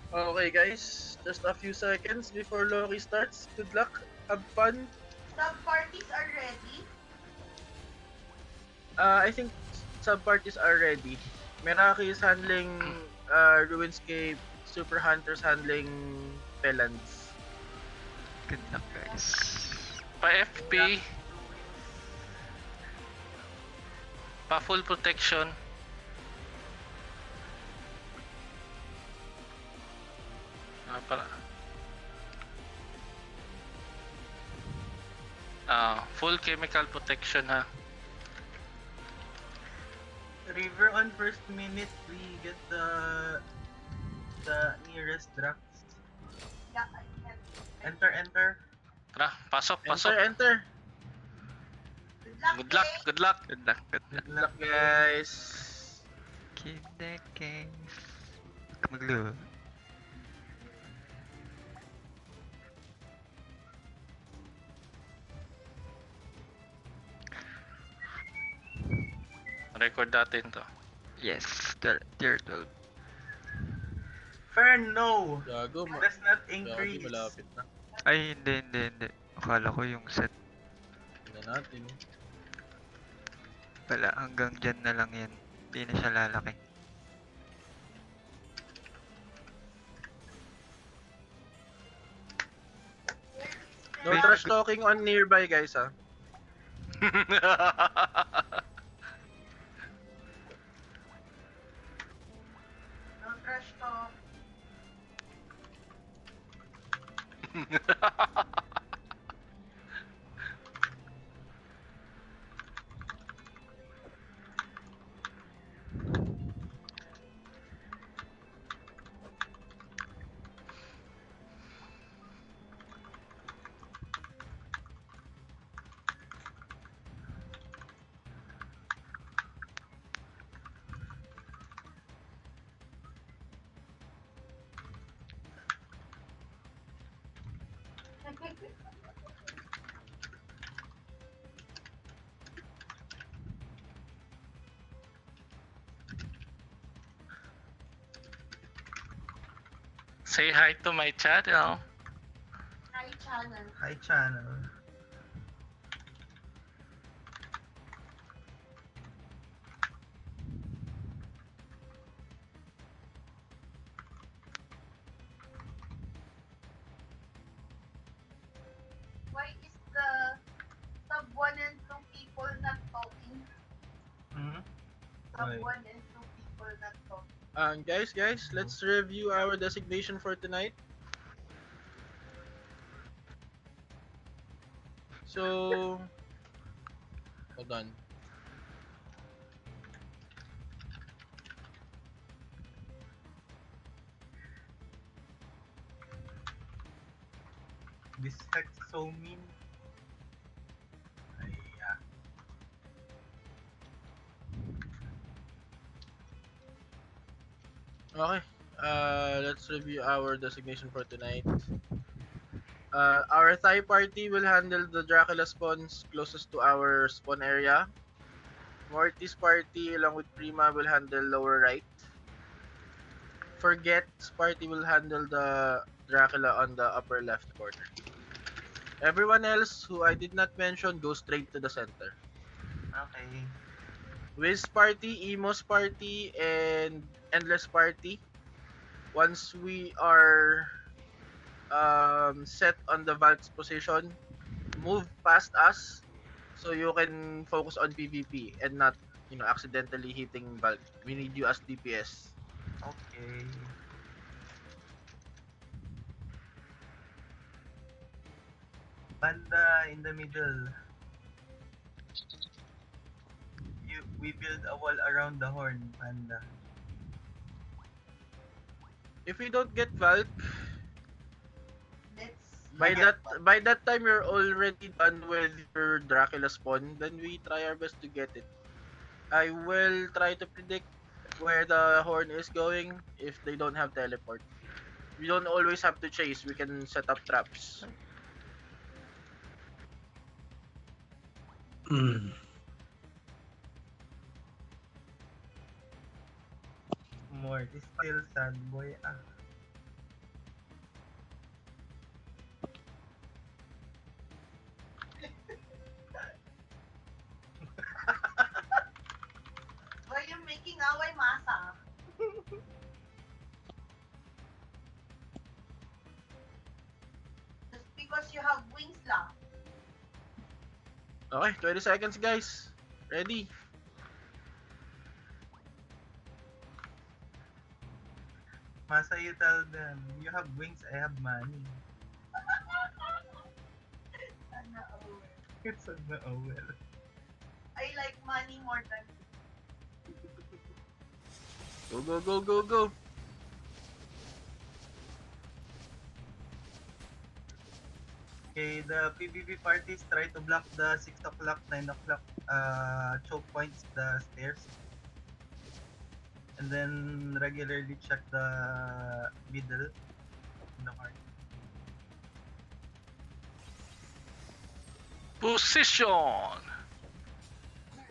Okay guys, just a few seconds before Loki starts. Good luck, have fun. Sub-parties are ready. I think sub-parties are ready. Meraki is handling Ruinscape, Super Hunters handling Pelans. Good luck, guys. Pa-FP, pa-full protection. Full chemical protection ha. River on first minute, we get the nearest drafts. Yeah, I can. Enter. Tara, pasok. Enter. Good luck, Good luck. Good luck, good luck. Good luck guys. Keep the games. Maglaro. Record natin to. Yes, tier 12. Fern, no! Gago, Does not increase. malapit na. Ay, hindi. Akala ko yung set. Tingnan natin. Wala, hanggang dyan na lang yan. Hindi na siya lalaki. No trash talking on nearby guys ah. No trash talk. Say hi to my channel. Hi, channel. Hi channel. Why is the sub 1 and 2 people not talking? Mhm. Sub Why? 1 and 2 people not talking. Guys, let's review our designation for tonight. So, Hold on. this hex so mean. Ay, Okay, let's review our designation for tonight. Our Thai party will handle the Dracula spawns closest to our spawn area. Morty's party along with Prima will handle lower right. Forget's party will handle the Dracula on the upper left corner. Everyone else who I did not mention go straight to the center. Okay. Wiz party, Emo's party, and Endless party. Once we are set on the Valk's position, move past us so you can focus on PvP and not accidentally hitting Valk. We need you as DPS. Okay. Panda in the middle. We build a wall around the horn, Panda. If we don't get Valk, Let's by that time you're already done with your Dracula spawn, then we try our best to get it. I will try to predict where the horn is going if they don't have teleport. We don't always have to chase, we can set up traps. Morty still sad boy. away masa. Just because you have wings lang. Okay, 20 seconds guys. Ready? Masa, you tell them, you have wings, I have money. Sana all. It's on the well. I like money more than Go, go, go, go, go. Okay, the PvP parties try to block the 6 o'clock, 9 o'clock choke points, the stairs. And then regularly check the middle in the card. Position!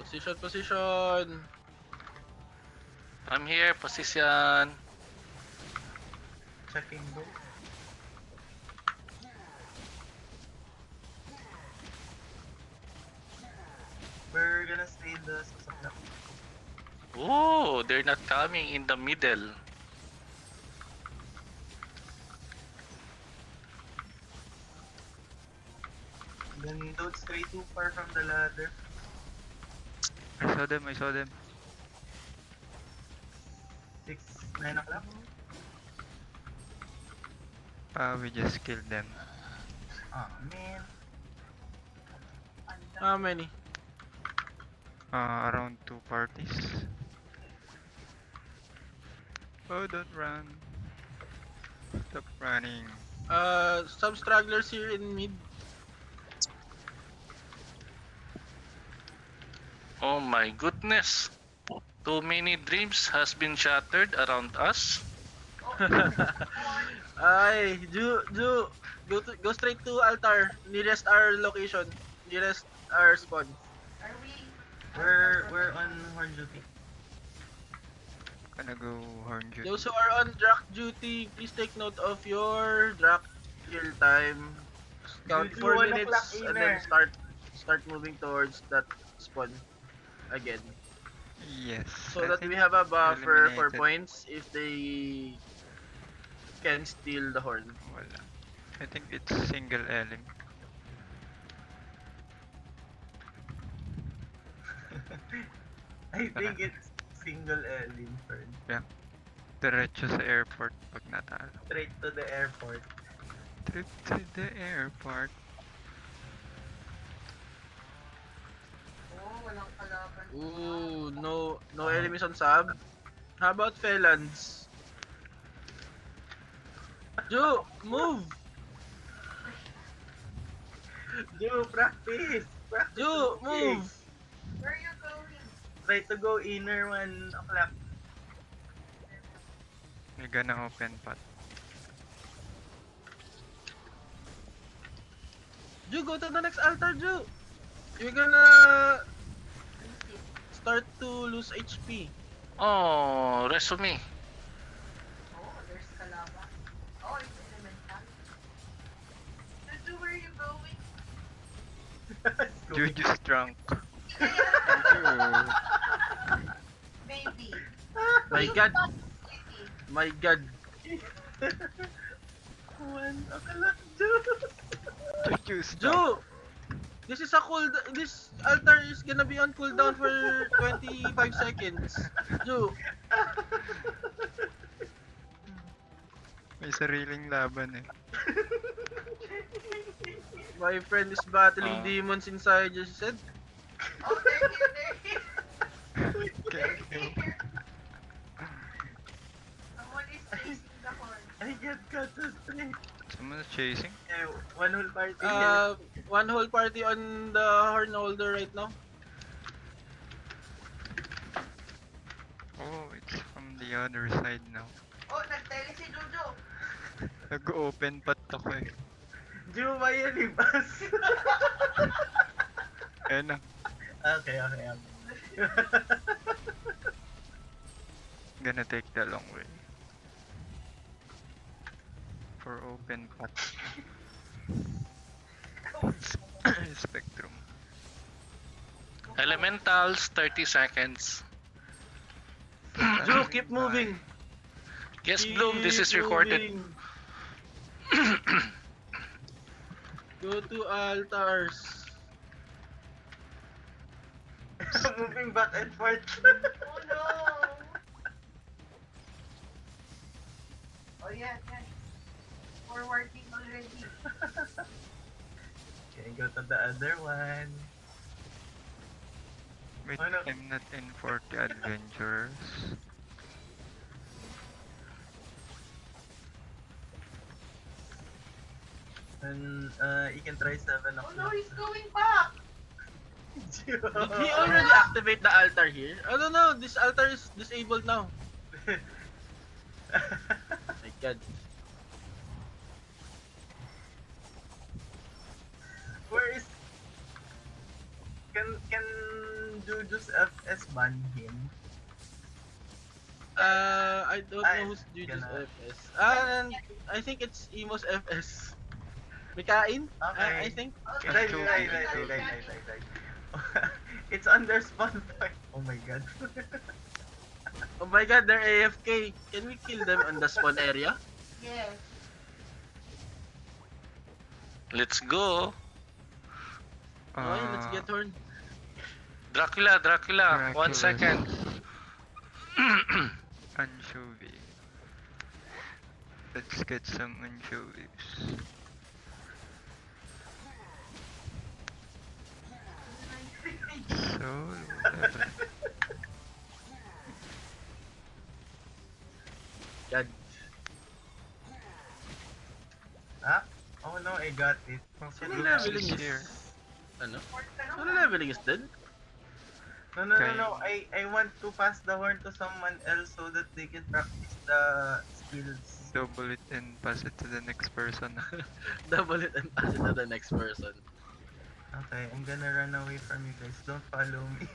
Position, position. I'm here, position. Checking both. We're gonna stay in the 6 o'clock. Oh, they're not coming in the middle. Then don't stray too far from the ladder. I saw them, I saw them. 6, 9 o'clock. We just killed them. Oh man. How many? Around 2 parties. Oh, don't run. Stop running. Some stragglers here in mid. Oh my goodness. Too many dreams has been shattered around us. Ay, Ju, go straight to altar. Nearest our location. Nearest our spawn. are we We're on horn duty. Gonna go horn duty. Those who are on Drac duty, please take note of your Drac kill time. Count Juju, 4 1 minutes o'clock and then inner. start moving towards that spawn again. Yes. So I that think we have a buffer for eliminated. points if they can steal the horn. Wala. I think it's single elim. I think it's single Elin turn. Diretso sa airport pag natalo. Straight to the airport. Trip to the airport. Oh, walang kalaban. Ooh, no enemies on sub. How about Felons? Ju, move! Ju, practice! Practice! Ju, move! Where are you going? Try to go inner 1 o'clock. May ganang open pot. Ju, go to the next altar, Ju! You're gonna start to lose HP. Oh, resume. Oh, there's kalaban. Oh, it's elemental. Juju, where are you going? Juju's drunk. Maybe. My god, my god. 1 o'clock, Ju! Juju's drunk. Ju! This is a this altar is gonna be on cooldown for 25 seconds. Ju, May sariling laban eh. my friend is battling Ah. demons inside, you said? Oh, they're here. They're Okay. here. Someone is chasing the horn. I get cut to straight. Someone's chasing. Yeah, 1 whole party here. One whole party on the horn holder right now. Oh, it's from the other side now. Oh, nagtele si Jojo. Nag-open pot ako eh. Ju, may libas! Ayan na. Okay. Gonna take the long way. For open pot. Spectrum. Elementals, 30 seconds. Drew, keep moving. Yes, Bloom, this is Keep recorded. moving. Go to altars. Moving back and forth. Oh no! Oh yeah, yeah. We're working already. Okay, go to the other one. Wait, Oh, no. I'm not in for the adventurers. And you can try 7 Oh no, o'clock. he's going back! Did we already activate the altar here? Oh no, this altar is disabled now. My god. Where is... Can Juju's FS ban him? I don't Ay, know who's Juju's gonna- FS. And I think it's Emo's FS. Mikain? Okay. I think. Right. Joking. It's under spawn point. Oh my god. Oh my god, they're AFK. Can we kill them on the spawn area? Yes. Let's go. Okay, let's get horn. Dracula, 1 Dracula's second. Anchovy. Let's get some anchovies. So level. God. Ah? Oh no, I got it. Ano Luke leveling is is... here. Ano? Work ka Ano naman. leveling is dead? No. Okay. I want to pass the horn to someone else so that they can practice the skills. Double it and pass it to the next person. Double it and pass it to the next person. Okay, I'm gonna run away from you guys. Don't follow me.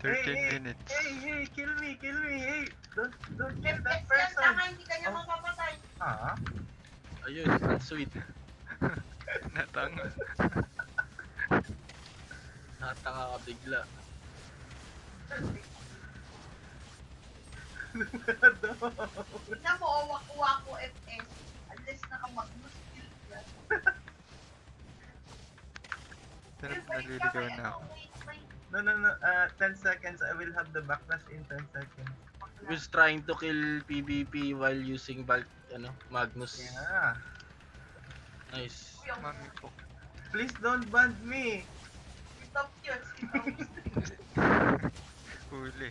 13 minutes. Hey, kill me, hey! Don't kill that FX yan, person. tama, hindi ka niya Oh. mapapatay. Ah? Ayun, that's sweet. Natang. Nakataka ka bigla. Tingnan mo, waku-waku FS. Unless naka-magnus skill ka. Naliligaw na ako. No. 10 seconds. I will have the backlash in 10 seconds. Who's trying to kill PvP while using Magnus. Yeah. Nice. Mami po. Please don't ban me. Stop yun, stop. Huli.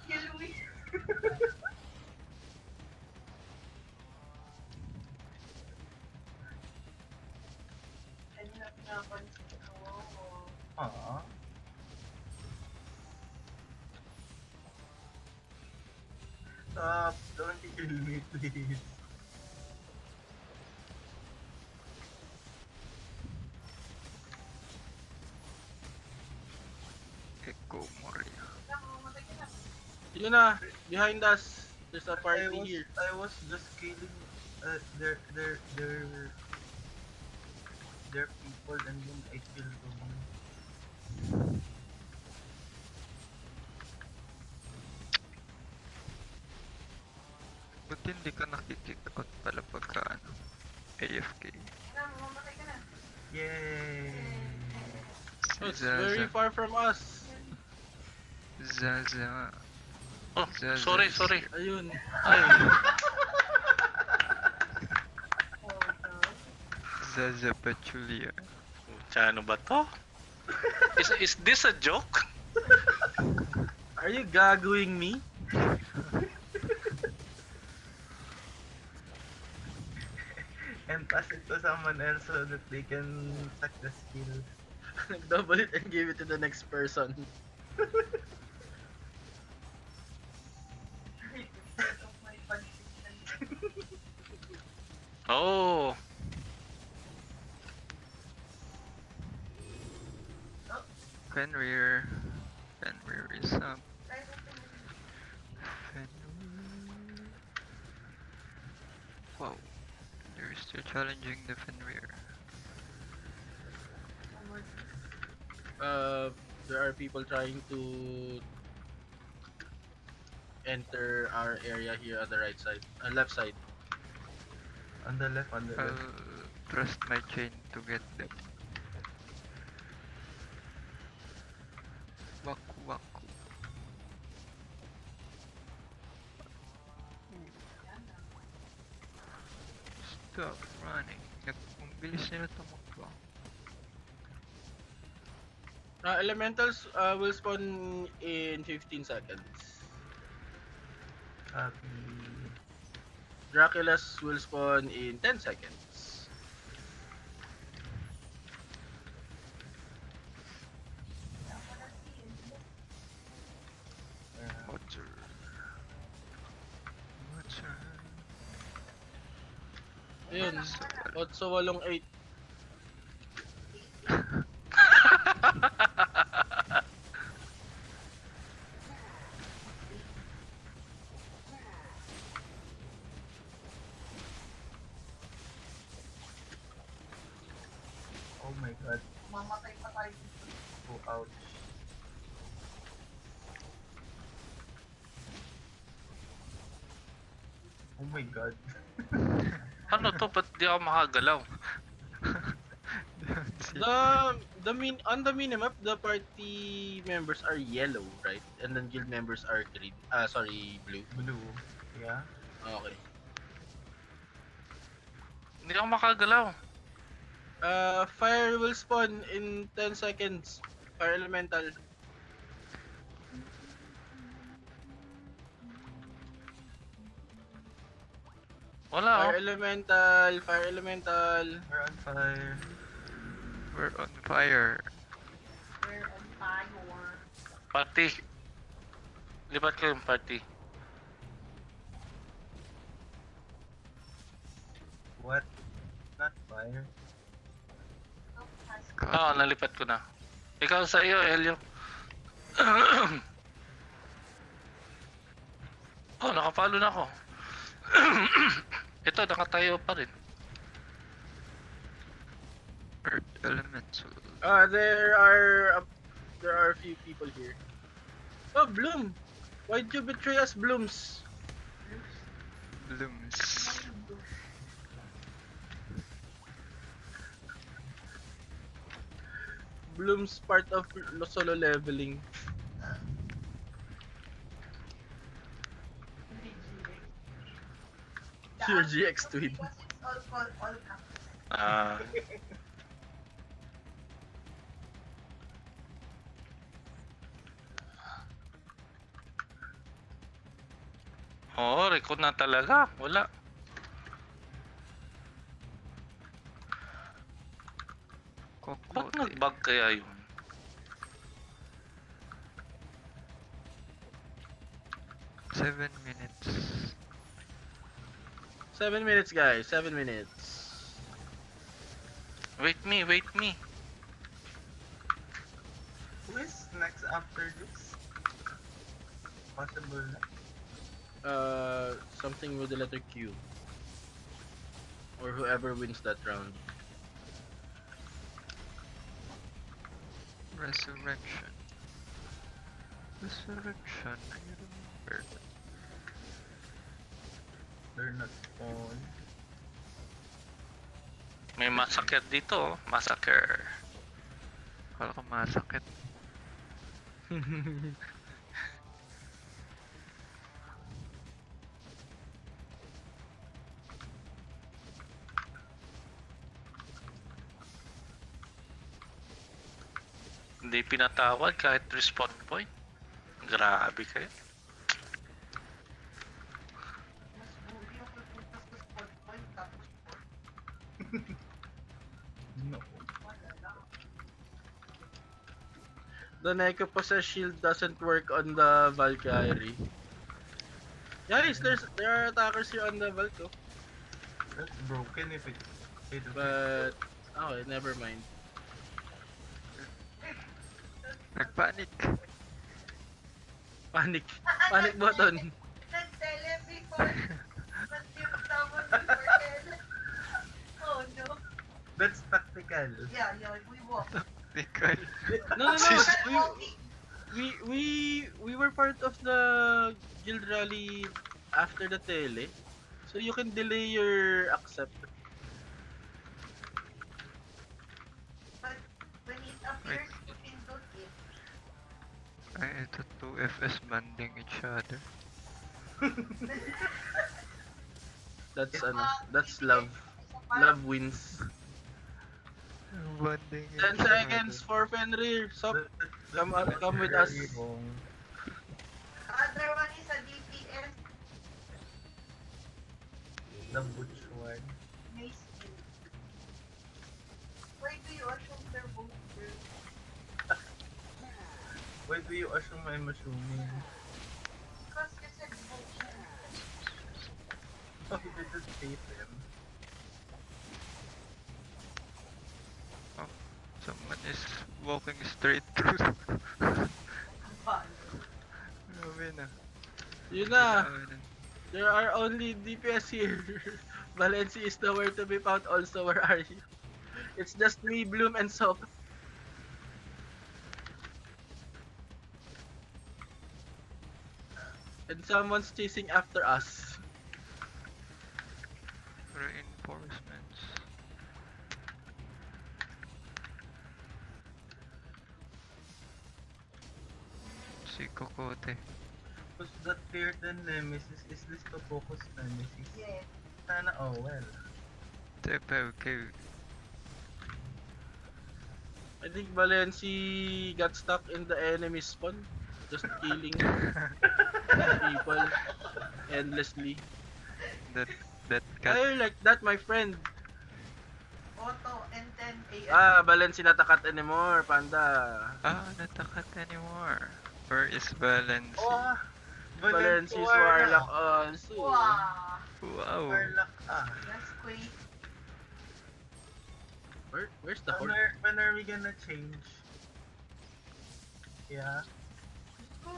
Kill me. Kanina pinapansin ko. Aww. Stop. Don't kill me, please. Echo Moria. Mamatay ka na. Yun na, behind us. There's a party here. I was just killing their people and then I killed them. Ba't hindi ka nakikick out pala pagka AFK? Mamatay ka na. Yay! Oh, it's very far from us. Zaza. Oh, Zaza sorry. is here. Ayun. Ay, Oh, no. Zaza Pachulia. ano ba to? Is this a joke? Are you gagging me? And pass it to someone else so that they can suck the skill. Double it and give it to the next person. Of my pansin. Oh, Fenrir. Fenrir is up. Fenrir. Wow. They're still challenging the Fenrir. There are people trying to enter our area here on the right side, left side. On the left, on the I'll left. trust my chain to get them. Waku waku. Stop running. Ang bilis nila tumakbo. Elementals will spawn in 15 seconds. Copy. Draculas will spawn in 10 seconds. Water. Water. Ayun, So, 8 Oh my god. Mamatay pa tayo dito. Oh, ouch. Oh my god. Ano to? Ba't di ako makagalaw? On the minimap, the party members are yellow, right? And then guild members are green. Blue. Blue. Yeah. Okay. Hindi ako makagalaw. Fire will spawn in 10 seconds. Fire elemental. Wala Fire oh. elemental. Fire elemental. We're on fire. we're on fire. We're on fire. Party. Lipat ko yung party. What? Not fire. Oh, has Oo, nalipat ko na. Ikaw sa iyo, Elio. Oh, nakapalo na ako. Ito, nakatayo pa rin. Earth elemental. There are a few people here. Oh, Bloom! Why'd you betray us, Blooms? Blooms. Bloom's part of solo leveling. Your GX twin. Because it's all capital. Ah. Oo, record na talaga. Wala. Ba't Kokote. nag-bug kaya yun? Seven minutes. 7 minutes, guys. 7 minutes. Wait me, wait me. Who is next after this? Possible na. Something with the letter Q. Or whoever wins that round. Resurrection. Resurrection. I remember. They're not on. May massacre dito, oh. Massacre. Kala ko masakit. Hindi pinatawad kahit respawn point. Grabe kayo. Mas buti ako pupunta sa spot point tapos No. wala lang. The Neko Possess shield doesn't work on the Valkyrie. Guys, there are attackers here on the Valko. That's broken if it. But okay, never mind. Nagpanik. Panic. Panic button. Nag-tele before. Nag-tawag before. Oh no. That's tactical. Yeah, we walk. Tactical. No, no, no. Sis- We were part of the guild rally after the tele. So you can delay your accept. But when it appears, you can do it. Ay, ito 2FS banding each other. That's love. Love wins. Banding 10 seconds for Fenrir. Sop, come with us. Very wrong. Other one is a DPS. The butch one. May skill. Why do you assume they're both girls? Why do you assume I'm assuming? Because you said both. Oh, you didn't say them. Someone is walking straight through. Fun. Grabe na. Yun na. Grabe na. There are only DPS here. Valencia is nowhere to be found also. Where are you? It's just me, Bloom, and Sop. And someone's chasing after us. Reinforcements. Si Kokote. Because that cleared the Nemesis is this to focus Nemesis. Yes. Sana, oh well. Okay. I think Valencia got stuck in the enemy spawn. Just killing people endlessly. That cat. I like that, my friend. Auto and 10 a.m. Ah, Valencia not a cat anymore, panda. Natakat anymore. Where is Valence? Oh! Valencia's Warlock also. Wow. Wow. Warlock, That's quick. Where's the horde? When are we gonna change? Yeah.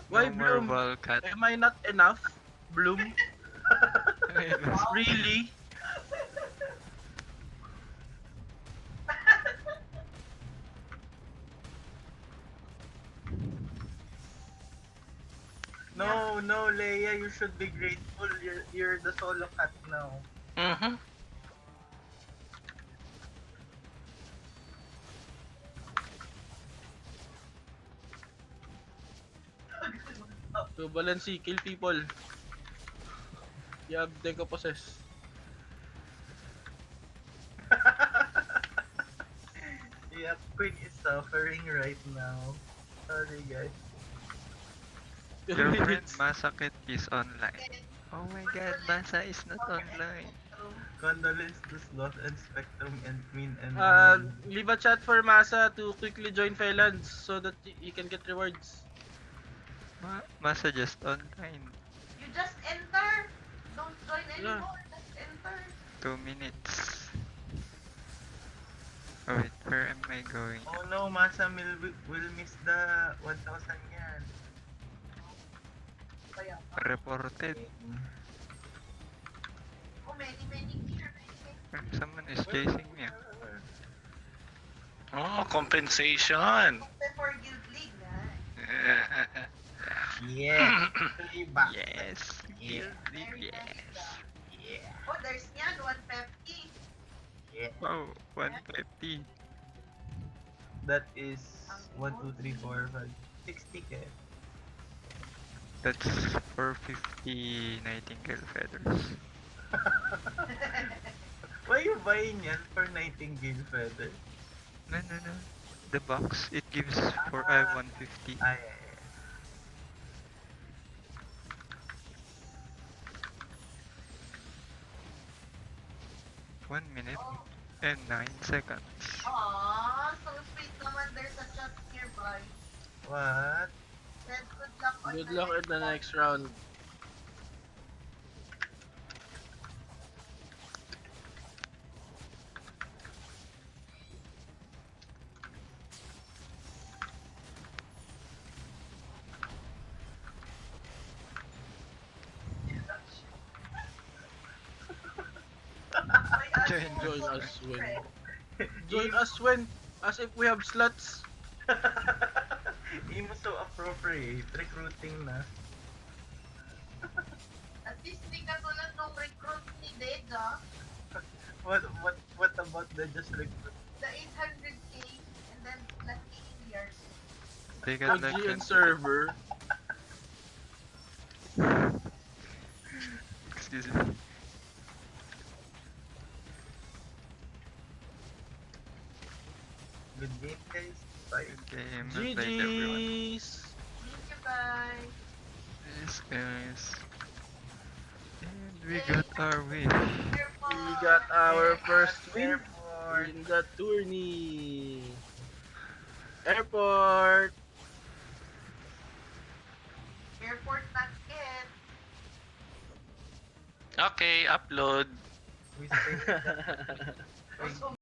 Why No more Bloom? Valcat. Am I not enough? Bloom? Really? No, Leia, you should be grateful. You're the solo cat now. Mm-hmm. So Valencia, kill people. You have Deco possess. Yeah, Queen is suffering right now. Sorry, guys. Your friend Masakit is online. Oh my god, Masa is not online. Condolence to Sloth and Spectrum and Queen and Leave a chat for Masa to quickly join Felons so that you can get rewards. Masa just online. You just enter. Don't join anymore. Just enter. 2 minutes. Oh wait, where am I going? Oh no, Masa will miss the 1,000 yan. Kaya, Reported. oh, many here. Someone is chasing me. Oh, compensation. For Guild League, na. Yeah. Iba. Yes. Yeah. Yes. Yeah. Oh, there's yan, 150. Yeah. Wow, 150. That is 1, 2, 3, 4, 5, 60 k. That's 450 Nightingale feathers. Why you buying yan for Nightingale feather? No. The box, it gives for 150. Ay, 1 minute and 9 seconds. Aww, so sweet naman. There's a chat nearby. what? Said good luck on Good luck in the next round. My Join uncle Join was us when. friend. Join us when. As if we have slots. Imo so appropriate. Recruiting na. At least hindi katulad nung recruit ni Dega, What about the just recruit? the 800k and then plus 8 years. They got like OG and 20. server. Excuse me. Good game, guys. Bye. Game, well played everyone. GG's. Thank you, guys. Yes, guys. And we got our win. We got our first win Airport. in the tourney. Airport. Airport not yet. Okay, upload. We stay. Also,